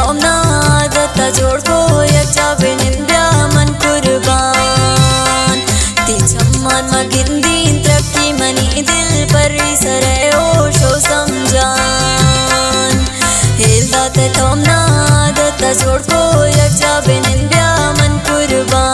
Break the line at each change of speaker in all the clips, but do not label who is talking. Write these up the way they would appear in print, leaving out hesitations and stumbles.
तौमना आदता जोड़को यज्जा बिनिंद्या मन कुर्बान ती चम्मान मगिंदीन त्रक्की मनी दिल पर सरे ओ शो समझान हेल्दा ते तौमना आदता जोड़को यज्जा बिनिंद्या मन कुर्बान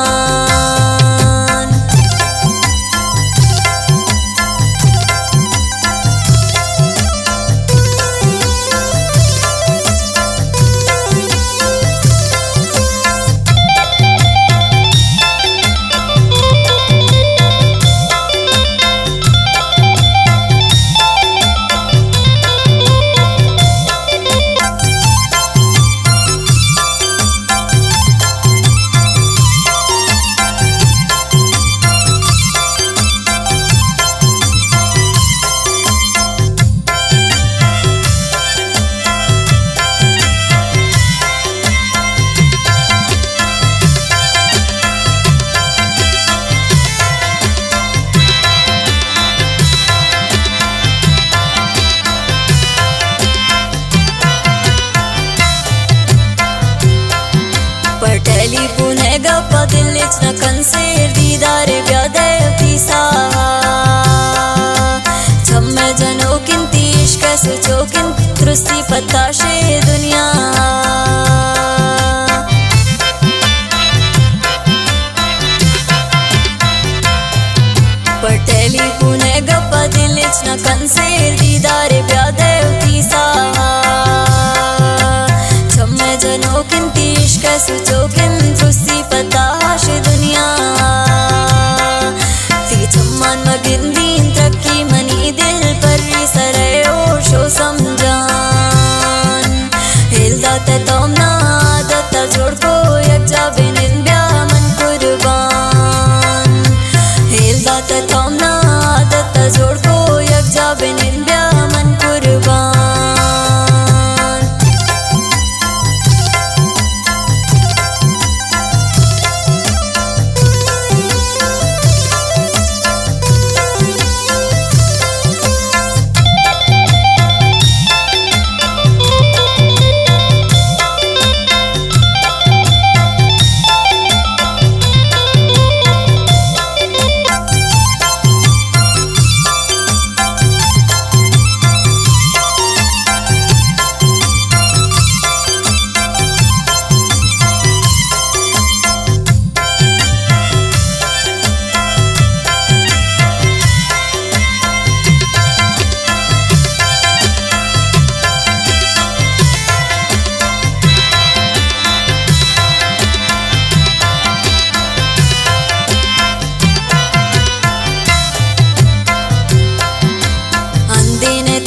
पटेली पुणे गप्पा दिल्लीच न कंसेर दीदारे व्यादय पीसा छम्मे जनो किंती इश्क सुचो किन दृष्टि पत्ताशे दुनिया पटेली पुणे गप्पा दिल्लीच न कंसेर दीदारे व्यादय पीसा छम्मे जनो किंती इश्क सुचो किन दृष्टि पत्ताश दुनिया ती चम्मान मगिंदीन त्रक्की मनी दिल पर सरे ओ शो समझान हेल्दा ते तौमना आदता जोड़को यज्जा बिनिंद्या मन कुर्बान हेल्दा ते तौमना आदता जोड़को यज्जा बिनिंद्या मन कुर्बान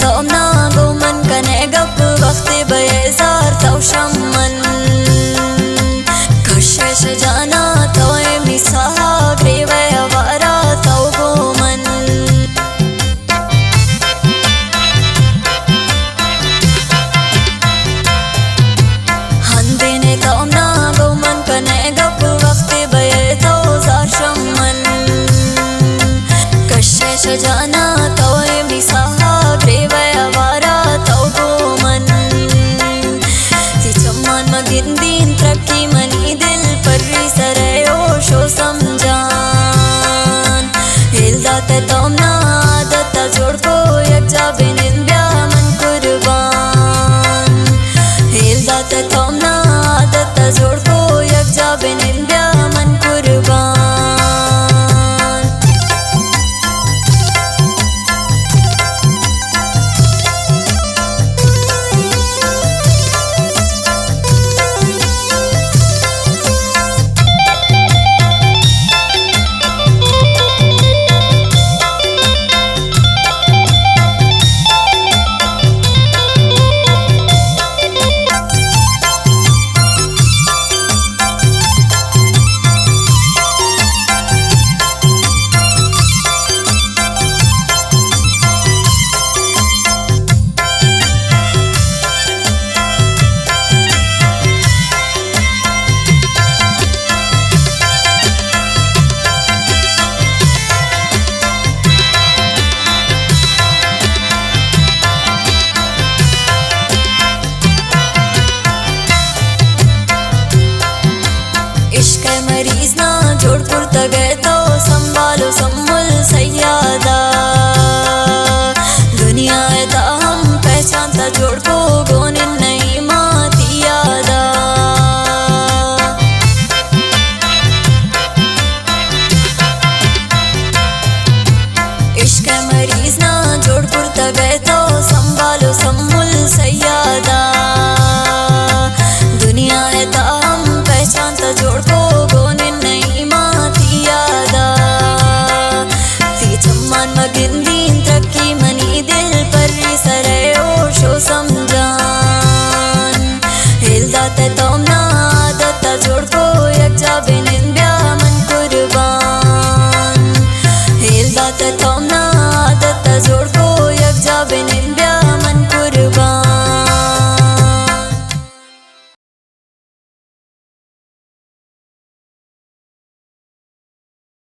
तौमना गोमन कने गप वक्त बेजार तौ शम्मन कशश जाना तोए मिसाहा ग्रेवे अवारा तौ गोमन हंदेने तौमना गोमन कने गप वक्त बेतो जार शम्मन कशश जाना तोए मिसाहा ग्रेवे अवारा तौ गोमन ती चम्मान मगिंदीन त्रक्की मनी दिल पर सरे ओ शो समझान हेल्दा ते तौमना आदता जोड़को यज्जा बिनिंद्या मन कुर्बान हेल्दा ते तौमना आदता जोड़को